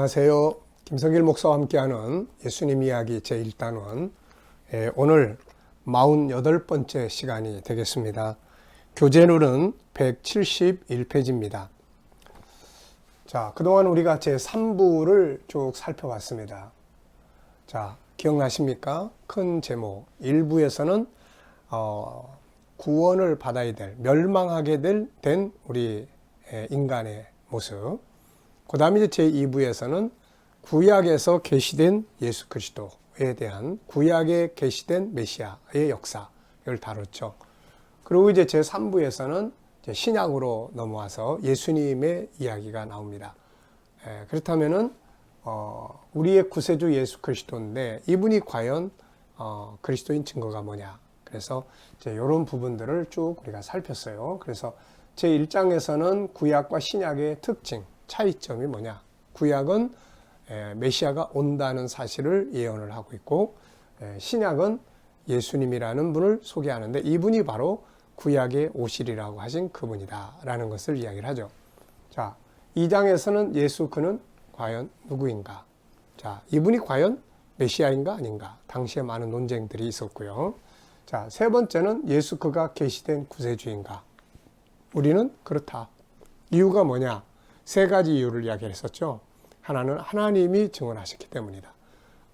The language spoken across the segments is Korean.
안녕하세요. 김성길 목사와 함께하는 예수님 이야기 제1단원 오늘 48번째 시간이 되겠습니다. 교재로는 171페이지입니다. 자, 그동안 우리가 제3부를 쭉 살펴봤습니다. 자, 기억나십니까? 큰 제목 1부에서는 구원을 받아야 될, 멸망하게 된 우리 인간의 모습, 그 다음에 이제 제2부에서는 구약에서 계시된 예수 그리스도에 대한 구약에 계시된 메시아의 역사를 다뤘죠. 그리고 이제 제3부에서는 이제 신약으로 넘어와서 예수님의 이야기가 나옵니다. 그렇다면은 우리의 구세주 예수 그리스도인데 이분이 과연 그리스도인 증거가 뭐냐? 그래서 이제 이런 부분들을 쭉 우리가 살폈어요. 그래서 제1장에서는 구약과 신약의 특징, 차이점이 뭐냐? 구약은 메시아가 온다는 사실을 예언을 하고 있고, 신약은 예수님이라는 분을 소개하는데 이분이 바로 구약에 오시리라고 하신 그분이다 라는 것을 이야기를 하죠. 자, 2장에서는 예수 그는 과연 누구인가? 자, 이분이 과연 메시아인가 아닌가? 당시에 많은 논쟁들이 있었고요. 자, 세 번째는 예수 그가 계시된 구세주인가? 우리는 그렇다. 이유가 뭐냐? 세 가지 이유를 이야기했었죠. 하나는 하나님이 증언하셨기 때문이다.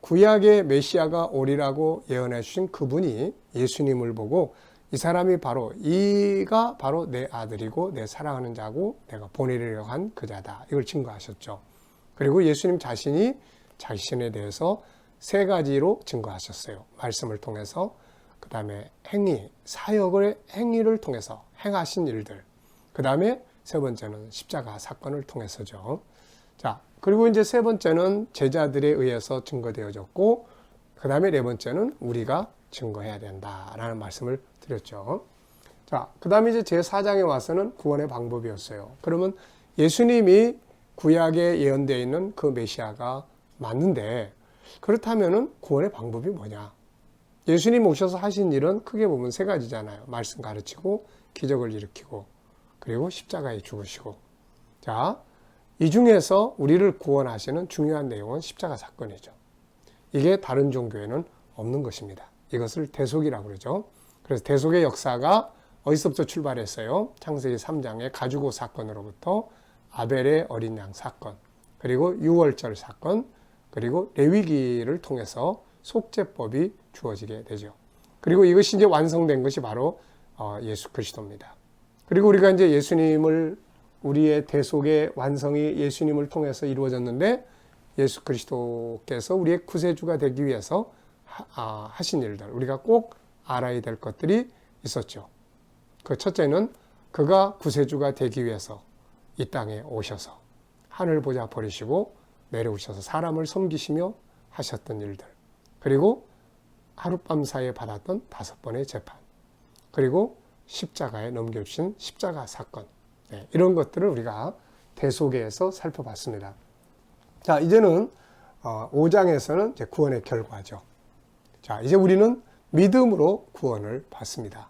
구약의 메시아가 오리라고 예언해 주신 그분이 예수님을 보고 이 사람이 이가 바로 내 아들이고 내 사랑하는 자고 내가 보내려고 한 그자다. 이걸 증거하셨죠. 그리고 예수님 자신이 자신에 대해서 세 가지로 증거하셨어요. 말씀을 통해서, 그 다음에 행위, 사역의 행위를 통해서 행하신 일들, 그 다음에 세 번째는 십자가 사건을 통해서죠. 자, 그리고 이제 세 번째는 제자들에 의해서 증거되어졌고, 그 다음에 네 번째는 우리가 증거해야 된다라는 말씀을 드렸죠. 자, 그 다음에 이제 제4장에 와서는 구원의 방법이었어요. 그러면 예수님이 구약에 예언되어 있는 그 메시아가 맞는데, 그렇다면은 구원의 방법이 뭐냐? 예수님 오셔서 하신 일은 크게 보면 세 가지잖아요. 말씀 가르치고, 기적을 일으키고, 그리고 십자가에 죽으시고. 자, 이 중에서 우리를 구원하시는 중요한 내용은 십자가 사건이죠. 이게 다른 종교에는 없는 것입니다. 이것을 대속이라고 그러죠. 그래서 대속의 역사가 어디서부터 출발했어요? 창세기 3장의 가죽옷 사건으로부터 아벨의 어린 양 사건, 그리고 유월절 사건, 그리고 레위기를 통해서 속죄법이 주어지게 되죠. 그리고 이것이 이제 완성된 것이 바로 예수 그리스도입니다. 그리고 우리가 이제 예수님을, 우리의 대속의 완성이 예수님을 통해서 이루어졌는데, 예수 그리스도께서 우리의 구세주가 되기 위해서 하신 일들, 우리가 꼭 알아야 될 것들이 있었죠. 그 첫째는 그가 구세주가 되기 위해서 이 땅에 오셔서 하늘 보좌 버리시고 내려오셔서 사람을 섬기시며 하셨던 일들, 그리고 하룻밤 사이에 받았던 5번의 재판, 그리고 십자가에 넘겨주신 십자가 사건, 이런 것들을 우리가 대속에서 살펴봤습니다. 자, 이제는 5장에서는 이제 구원의 결과죠. 자, 이제 우리는 믿음으로 구원을 받습니다.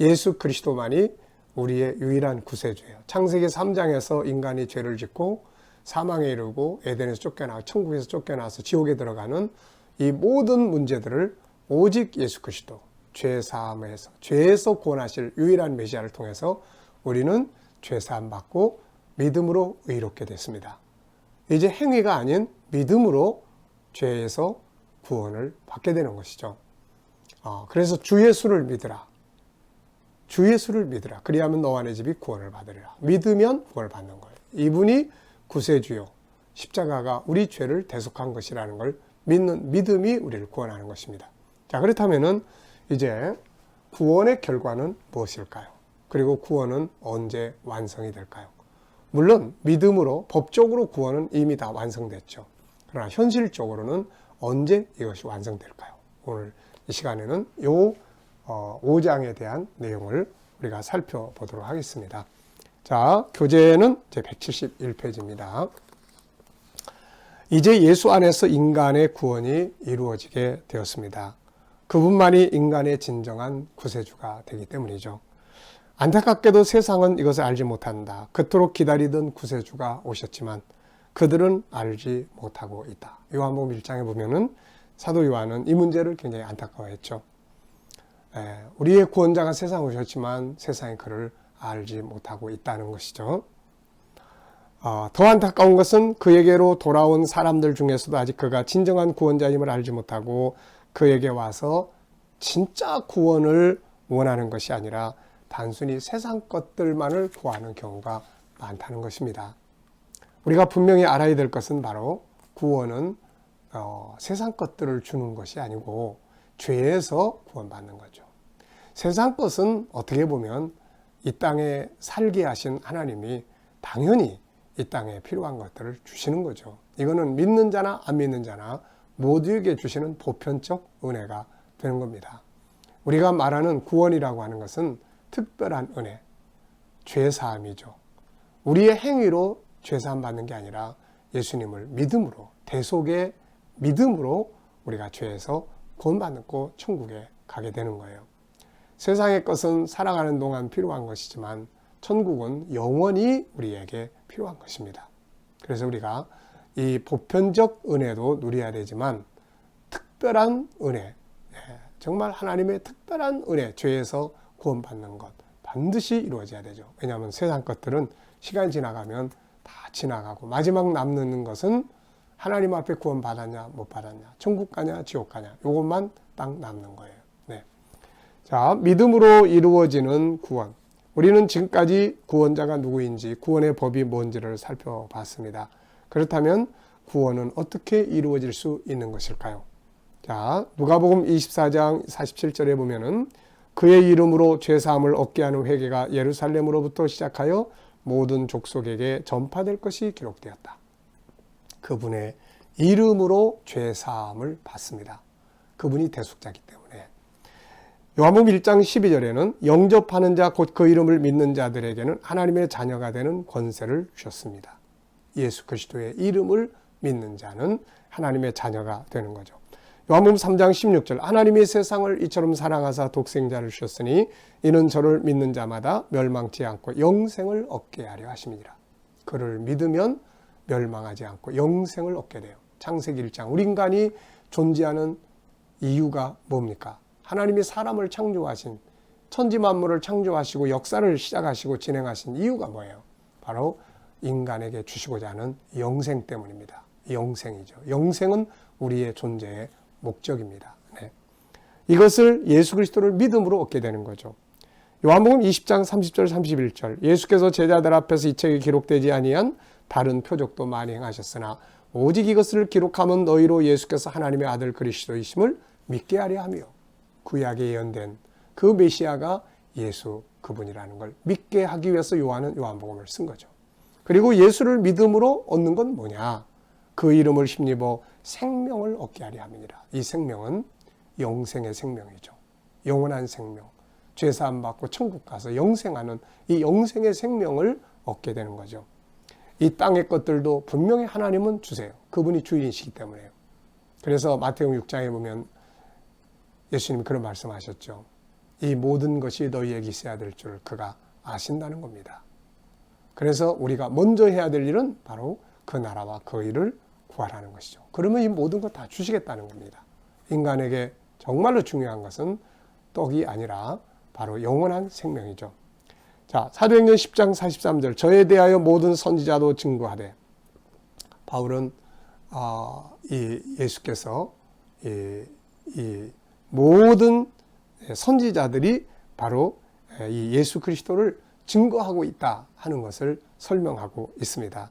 예수 그리스도만이 우리의 유일한 구세주예요. 창세기 3장에서 인간이 죄를 짓고 사망에 이르고 에덴에서 쫓겨나고 천국에서 쫓겨나서 지옥에 들어가는 이 모든 문제들을 오직 예수 그리스도, 죄사함에서, 죄에서 구원하실 유일한 메시아를 통해서 우리는 죄사함 받고 믿음으로 의롭게 됐습니다. 이제 행위가 아닌 믿음으로 죄에서 구원을 받게 되는 것이죠. 그래서 주 예수를 믿으라. 주 예수를 믿으라. 그리하면 너와 내 집이 구원을 받으리라. 믿으면 구원을 받는 거예요. 이분이 구세주요, 십자가가 우리 죄를 대속한 것이라는 걸 믿는 믿음이 우리를 구원하는 것입니다. 자, 그렇다면은 이제 구원의 결과는 무엇일까요? 그리고 구원은 언제 완성이 될까요? 물론 믿음으로 법적으로 구원은 이미 다 완성됐죠. 그러나 현실적으로는 언제 이것이 완성될까요? 오늘 이 시간에는 요 5장에 대한 내용을 우리가 살펴보도록 하겠습니다. 자, 교재는 이제 171페이지입니다. 이제 예수 안에서 인간의 구원이 이루어지게 되었습니다. 그분만이 인간의 진정한 구세주가 되기 때문이죠. 안타깝게도 세상은 이것을 알지 못한다. 그토록 기다리던 구세주가 오셨지만 그들은 알지 못하고 있다. 요한복음 1장에 보면은 사도 요한은 이 문제를 굉장히 안타까워했죠. 우리의 구원자가 세상에 오셨지만 세상이 그를 알지 못하고 있다는 것이죠. 더 안타까운 것은 그에게로 돌아온 사람들 중에서도 아직 그가 진정한 구원자임을 알지 못하고 그에게 와서 진짜 구원을 원하는 것이 아니라 단순히 세상 것들만을 구하는 경우가 많다는 것입니다. 우리가 분명히 알아야 될 것은 바로 구원은 세상 것들을 주는 것이 아니고 죄에서 구원받는 거죠. 세상 것은 어떻게 보면 이 땅에 살게 하신 하나님이 당연히 이 땅에 필요한 것들을 주시는 거죠. 이거는 믿는 자나 안 믿는 자나 모두에게 주시는 보편적 은혜가 되는 겁니다. 우리가 말하는 구원이라고 하는 것은 특별한 은혜, 죄사함이죠. 우리의 행위로 죄사함 받는 게 아니라 예수님을 믿음으로, 대속의 믿음으로 우리가 죄에서 구원받고 천국에 가게 되는 거예요. 세상의 것은 살아가는 동안 필요한 것이지만 천국은 영원히 우리에게 필요한 것입니다. 그래서 우리가 이 보편적 은혜도 누려야 되지만 특별한 은혜, 정말 하나님의 특별한 은혜, 죄에서 구원받는 것 반드시 이루어져야 되죠. 왜냐하면 세상 것들은 시간이 지나가면 다 지나가고 마지막 남는 것은 하나님 앞에 구원받았냐 못 받았냐, 천국 가냐 지옥 가냐, 이것만 딱 남는 거예요. 네. 자, 믿음으로 이루어지는 구원. 우리는 지금까지 구원자가 누구인지, 구원의 법이 뭔지를 살펴봤습니다. 그렇다면 구원은 어떻게 이루어질 수 있는 것일까요? 자, 누가복음 24장 47절에 보면은 그의 이름으로 죄사함을 얻게 하는 회개가 예루살렘으로부터 시작하여 모든 족속에게 전파될 것이 기록되었다. 그분의 이름으로 죄사함을 받습니다. 그분이 대속자이기 때문에. 요한복음 1장 12절에는 영접하는 자 곧 그 이름을 믿는 자들에게는 하나님의 자녀가 되는 권세를 주셨습니다. 예수 그리스도의 이름을 믿는 자는 하나님의 자녀가 되는 거죠. 요한복음 3장 16절 하나님이 세상을 이처럼 사랑하사 독생자를 주셨으니 이는 저를 믿는 자마다 멸망치 않고 영생을 얻게 하려 하심이니라. 그를 믿으면 멸망하지 않고 영생을 얻게 돼요. 창세기 1장 우리 인간이 존재하는 이유가 뭡니까? 하나님이 사람을 창조하신, 천지 만물을 창조하시고 역사를 시작하시고 진행하신 이유가 뭐예요? 바로 인간에게 주시고자 하는 영생 때문입니다. 영생이죠. 영생은 우리의 존재의 목적입니다. 네. 이것을 예수 그리스도를 믿음으로 얻게 되는 거죠. 요한복음 20장 30절 31절 예수께서 제자들 앞에서 이 책에 기록되지 아니한 다른 표적도 많이 행하셨으나 오직 이것을 기록하면 너희로 예수께서 하나님의 아들 그리스도이심을 믿게 하려 하며 구약에 예언된 그 메시아가 예수 그분이라는 걸 믿게 하기 위해서 요한은 요한복음을 쓴 거죠. 그리고 예수를 믿음으로 얻는 건 뭐냐? 그 이름을 힘입어 생명을 얻게 하려 함이니라. 이 생명은 영생의 생명이죠. 영원한 생명. 죄사함 받고 천국 가서 영생하는 이 영생의 생명을 얻게 되는 거죠. 이 땅의 것들도 분명히 하나님은 주세요. 그분이 주인이시기 때문에요. 그래서 마태복음 6장에 보면 예수님이 그런 말씀하셨죠. 이 모든 것이 너희에게 있어야 될 줄 그가 아신다는 겁니다. 그래서 우리가 먼저 해야 될 일은 바로 그 나라와 그 일을 구하라는 것이죠. 그러면 이 모든 것 다 주시겠다는 겁니다. 인간에게 정말로 중요한 것은 떡이 아니라 바로 영원한 생명이죠. 자, 사도행전 10장 43절 저에 대하여 모든 선지자도 증거하되 바울은 예수께서 이 모든 선지자들이 바로 이 예수 그리스도를 증거하고 있다 하는 것을 설명하고 있습니다.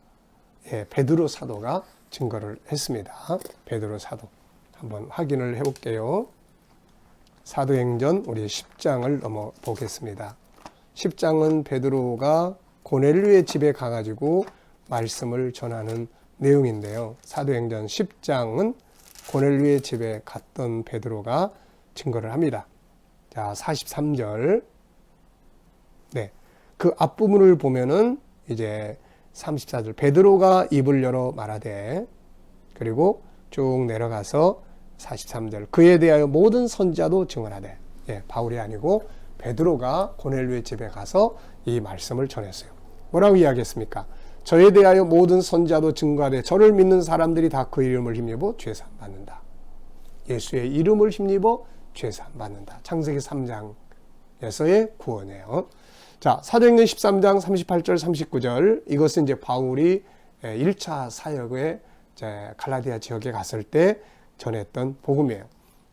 베드로 사도가 증거를 했습니다. 베드로 사도 한번 확인을 해볼게요. 사도행전 우리 10장을 넘어 보겠습니다. 10장은 베드로가 고넬료의 집에 가가지고 말씀을 전하는 내용인데요. 사도행전 10장은 고넬료의 집에 갔던 베드로가 증거를 합니다. 자, 43절. 네. 그 앞부분을 보면은 이제 34절. 베드로가 입을 열어 말하되, 그리고 쭉 내려가서 43절. 그에 대하여 모든 선지자도 증언하되. 바울이 아니고 베드로가 고넬료의 집에 가서 이 말씀을 전했어요. 뭐라고 이야기했습니까? 저에 대하여 모든 선지자도 증거하되 저를 믿는 사람들이 다 그 이름을 힘입어 죄사함 받는다. 예수의 이름을 힘입어 죄사함 받는다. 창세기 3장에서의 구원이에요. 자, 사도행전 13장 38절 39절, 이것은 이제 바울이 1차 사역에 갈라디아 지역에 갔을 때 전했던 복음이에요.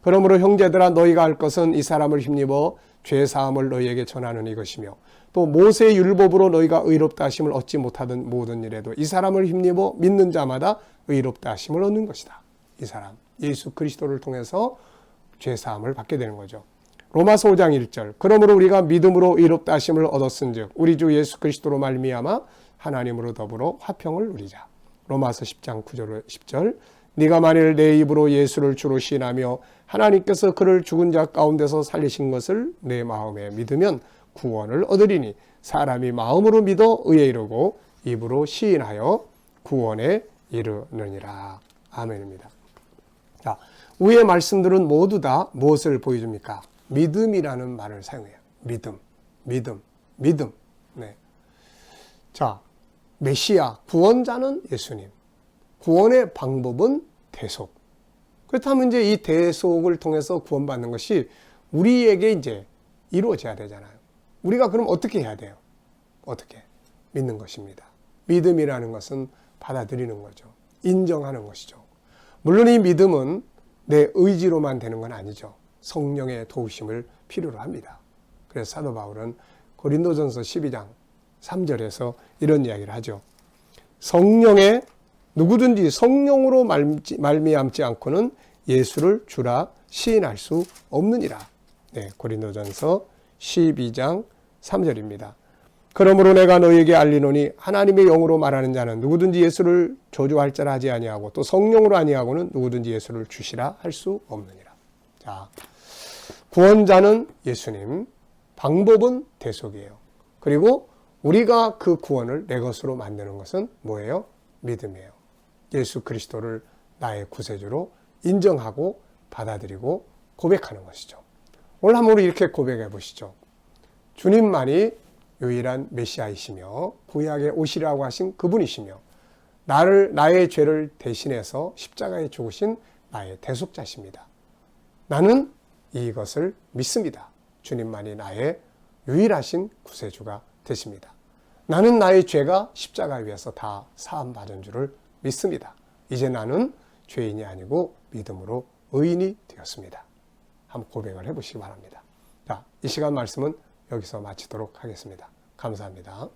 그러므로 형제들아 너희가 할 것은 이 사람을 힘입어 죄사함을 너희에게 전하는 이것이며 또 모세의 율법으로 너희가 의롭다 하심을 얻지 못하던 모든 일에도 이 사람을 힘입어 믿는 자마다 의롭다 하심을 얻는 것이다. 이 사람 예수 그리스도를 통해서 죄사함을 받게 되는 거죠. 로마서 5장 1절, 그러므로 우리가 믿음으로 의롭다 하심을 얻었은즉 우리 주 예수 그리스도로 말미암아 하나님으로 더불어 화평을 누리자. 로마서 10장 9절 10절, 네가 만일 내 입으로 예수를 주로 시인하며 하나님께서 그를 죽은 자 가운데서 살리신 것을 내 마음에 믿으면 구원을 얻으리니 사람이 마음으로 믿어 의에 이르고 입으로 시인하여 구원에 이르느니라. 아멘입니다. 자, 위의 말씀들은 모두 다 무엇을 보여줍니까? 믿음이라는 말을 사용해요. 믿음. 네. 자, 메시아, 구원자는 예수님. 구원의 방법은 대속. 그렇다면 이제 이 대속을 통해서 구원받는 것이 우리에게 이제 이루어져야 되잖아요. 우리가 그럼 어떻게 해야 돼요? 어떻게? 믿는 것입니다. 믿음이라는 것은 받아들이는 거죠. 인정하는 것이죠. 물론 이 믿음은 내 의지로만 되는 건 아니죠. 성령의 도우심을 필요로 합니다. 그래서 사도 바울은 고린도전서 12장 3절에서 이런 이야기를 하죠. 성령의 누구든지 성령으로 말미암지 않고는 예수를 주라 시인할 수 없느니라. 네, 고린도전서 12장 3절입니다. 그러므로 내가 너희에게 알리노니 하나님의 영으로 말하는 자는 누구든지 예수를 저주할 자라 하지 아니하고 또 성령으로 아니하고는 누구든지 예수를 주시라 할 수 없느니라. 자, 구원자는 예수님, 방법은 대속이에요. 그리고 우리가 그 구원을 내 것으로 만드는 것은 뭐예요? 믿음이에요. 예수 그리스도를 나의 구세주로 인정하고 받아들이고 고백하는 것이죠. 오늘 한번 우리 이렇게 고백해 보시죠. 주님만이 유일한 메시아이시며 구약에 오시라고 하신 그분이시며 나의 죄를 대신해서 십자가에 죽으신 나의 대속자십니다. 나는 이것을 믿습니다. 주님만이 나의 유일하신 구세주가 되십니다. 나는 나의 죄가 십자가 위에서 다 사함받은 줄을 믿습니다. 이제 나는 죄인이 아니고 믿음으로 의인이 되었습니다. 한번 고백을 해보시기 바랍니다. 자, 이 시간 말씀은 여기서 마치도록 하겠습니다. 감사합니다.